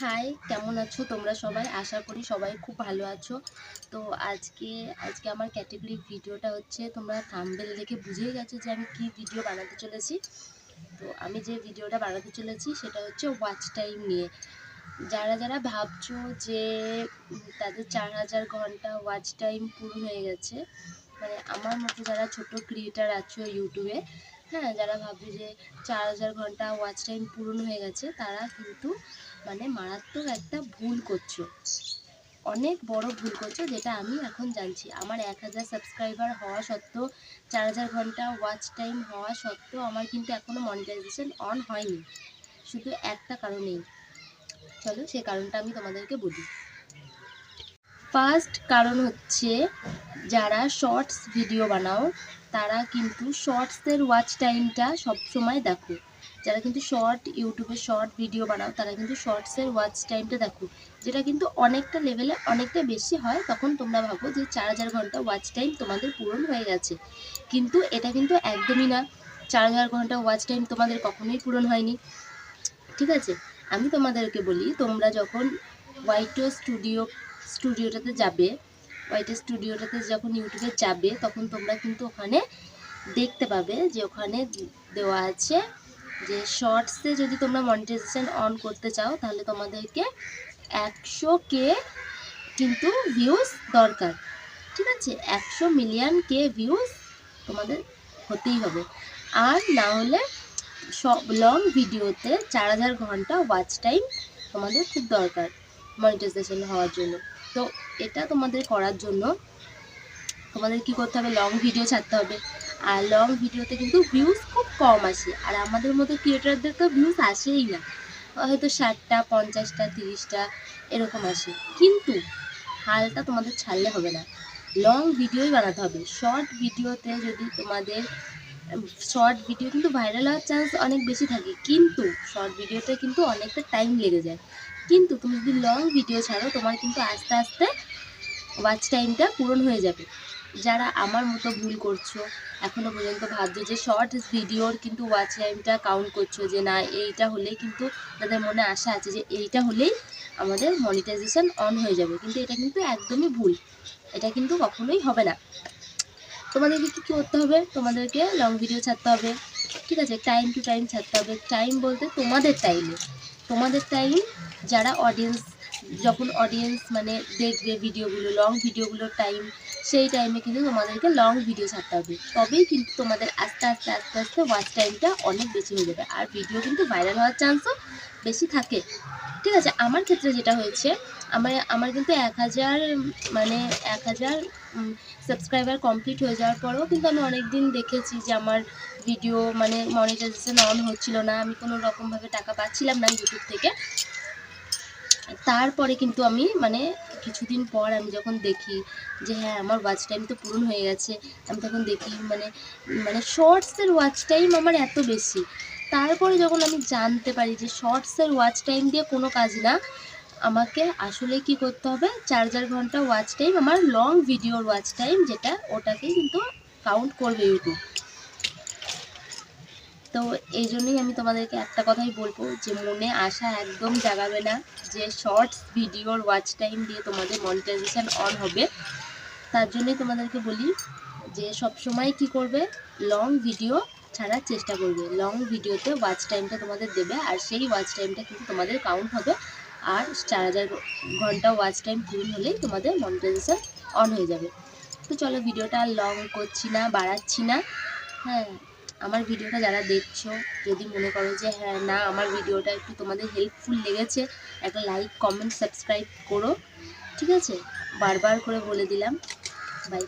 High, কেমন আছো তোমরা সবাই? আশা করি সবাই খুব ভালো আছো। তো আজকে আজকে আমার ক্যাটাগরি ভিডিওটা হচ্ছে, তোমরা থাম্বনেল দেখে বুঝেই গেছো যে আমি কি ভিডিও বানাতে চলেছি। তো আমি যে ভিডিওটা বানাতে চলেছি সেটা হচ্ছে ওয়াচ টাইম নিয়ে। যারা যারা ভাবছো যে তাদের 4000 ঘন্টা ওয়াচ টাইম পূরণ হয়ে গেছে, মানে আমার মতো যারা ছোট ক্রিয়েটার আছো ইউটিউবে, হ্যাঁ, যারা ভাবছো যে 4000 ঘন্টা ওয়াচ টাইম পূরণ হয়ে গেছে, তারা কিন্তু মানে মারাত্মক একটা ভুল করছো, অনেক বড় ভুল করছো, যেটা আমি এখন জানছি। আমার 1000 সাবস্ক্রাইবার হওয়া সত্ত্বেও, 4000 ঘন্টা ওয়াচ টাইম হওয়া সত্ত্বেও আমার কিন্তু এখনও মনিটাইজেশন অন হয়নি, শুধু একটা কারণেই। চলো সেই কারণটা আমি তোমাদেরকে বলি। ফার্স্ট কারণ হচ্ছে, যারা শর্টস ভিডিও বানাও তারা কিন্তু শর্টসের ওয়াচ টাইমটা সবসময় দেখো। যারা কিন্তু ইউটিউবে শর্ট ভিডিও বানাও তারা কিন্তু শর্টসের ওয়াচ টাইমটা দেখো, যেটা কিন্তু অনেকটা লেভেলে অনেকটা বেশি হয়। তখন তোমরা ভাবো যে 4000 ঘন্টা ওয়াচ টাইম তোমাদের পূরণ হয়ে গেছে, কিন্তু এটা কিন্তু একদমই না। 4000 ঘন্টা ওয়াচ টাইম তোমাদের কখনোই পূরণ হয়নি, ঠিক আছে? আমি তোমাদেরকে বলি, তোমরা যখন ওয়াইটো স্টুডিওটাতে যাবে, যখন ইউটিউবে যাবে, তখন তোমরা কিন্তু ওখানে দেখতে পাবে যে ওখানে দেওয়া আছে যে শর্টসে যদি তোমরা মনিটাইজেশন অন করতে চাও, তাহলে তোমাদেরকে 100K কিন্তু ভিউজ দরকার, ঠিক আছে? 100 মিলিয়ন কে ভিউজ তোমাদের হতেই হবে, আর না হলে সব লং ভিডিওতে 4000 ঘন্টা ওয়াচ টাইম তোমাদের খুব দরকার মনিটাইজেশন হওয়ার জন্য। তো এটা তোমাদের করার জন্য তোমাদের কি করতে হবে, লং ভিডিও ছাড়তে হবে। আর লং ভিডিওতে কিন্তু ভিউজ খুব কম আসে, আর আমাদের মতো ক্রিয়েটারদের তো ভিউজ আসেই না, হয়তো 60টা 50টা 30টা এরকম আসে। কিন্তু হালটা তোমাদের ছাড়লে হবে না, লং ভিডিওই বানাতে হবে। শর্ট ভিডিওতে যদি তোমাদের শর্ট ভিডিও কিন্তু ভাইরাল হওয়ার চান্স অনেক বেশি থাকে, কিন্তু শর্ট ভিডিওতে কিন্তু অনেকটা টাইম লেগে যায়। কিন্তু তুমি যদি লং ভিডিও ছাড়ো, তোমার কিন্তু আস্তে আস্তে ওয়াচ টাইমটা পূরণ হয়ে যাবে। যারা আমার মতো ভুল করছো, এখনও পর্যন্ত ভাবছো যে শর্ট ভিডিওর কিন্তু ওয়াচ টাইমটা কাউন্ট করছো, যে না এইটা হলেই কিন্তু, তাদের মনে আশা আছে যে এইটা হলেই আমাদের মনিটাইজেশন অন হয়ে যাবে, কিন্তু এটা কিন্তু একদমই ভুল, এটা কিন্তু কখনোই হবে না। তোমাদেরকে কী করতে হবে, তোমাদেরকে লং ভিডিও ছাড়তে হবে, ঠিক আছে? টাইম টু টাইম ছাড়তে হবে। টাইম বলতে তোমাদের টাইম, যারা অডিয়েন্স, যখন অডিয়েন্স মানে দেখবে ভিডিওগুলো, লং ভিডিওগুলোর টাইম, সেই টাইমে কিন্তু তোমাদেরকে লং ভিডিও ছাড়তে হবে। তবেই কিন্তু তোমাদের আস্তে আস্তে আস্তে আস্তে ওয়াচ টাইমটা অনেক বেশি হয়ে যাবে, আর ভিডিও কিন্তু ভাইরাল হওয়ার চান্সও বেশি থাকে, ঠিক আছে? আমার ক্ষেত্রে যেটা হয়েছে, আমার কিন্তু 1000 মানে 1000 সাবস্ক্রাইবার কমপ্লিট হয়ে যাওয়ার পরেও কিন্তু আমি অনেক দিন দেখেছি যে আমার ভিডিও মানে মনিটাইজেশন অন হচ্ছিল না, আমি কোনো রকমভাবে টাকা পাচ্ছিলাম না ইউটিউব থেকে। তারপরে কিন্তু আমি মানে কিছুদিন পর আমি যখন দেখি যে হ্যাঁ আমার ওয়াচ টাইম তো পূরণ হয়ে গেছে, আমি তখন দেখি মানে মানে শর্টসের ওয়াচ টাইম আমার এত বেশি। তারপরে যখন আমি জানতে পারি যে শর্টসের ওয়াচ টাইম দিয়ে কোনো কাজ না, আমাকে আসলে কি করতে হবে, 4000 ঘন্টা ওয়াচ টাইম আমার লং ভিডিওর ওয়াচ টাইম, যেটা ওটাকেই কিন্তু কাউন্ট করবে ইউটিউব। তো এই জন্যই আমি তোমাদেরকে একটা কথাই বলবো, যে মনে আশা একদম জাগাবে না যে শর্টস ভিডিওর ওয়াচ টাইম দিয়ে তোমাদের মনিটাইজেশন অন হবে। তার জন্যই তোমাদেরকে বলি যে সবসময় কি করবে, লং ভিডিও ছাড়ার চেষ্টা করবে। লং ভিডিওতে ওয়াচ টাইমটা তোমাদের দেবে, আর সেই ওয়াচ টাইমটা কিন্তু তোমাদের কাউন্ট হবে, আর 4000 ঘন্টা ওয়াচ টাইম পূরণ হলেই তোমাদের মনিটাইজেশন অন হয়ে যাবে। তো চলো, ভিডিওটা আর লং করছি না, বাড়াচ্ছি না। হ্যাঁ, আমার ভিডিওটা যারা দেখছো, যদি মনে করো যে হ্যাঁ না আমার ভিডিওটা একটু তোমাদের হেল্পফুল লেগেছে, একটা লাইক কমেন্ট সাবস্ক্রাইব করো, ঠিক আছে? বারবার করে বলে দিলাম। বাই।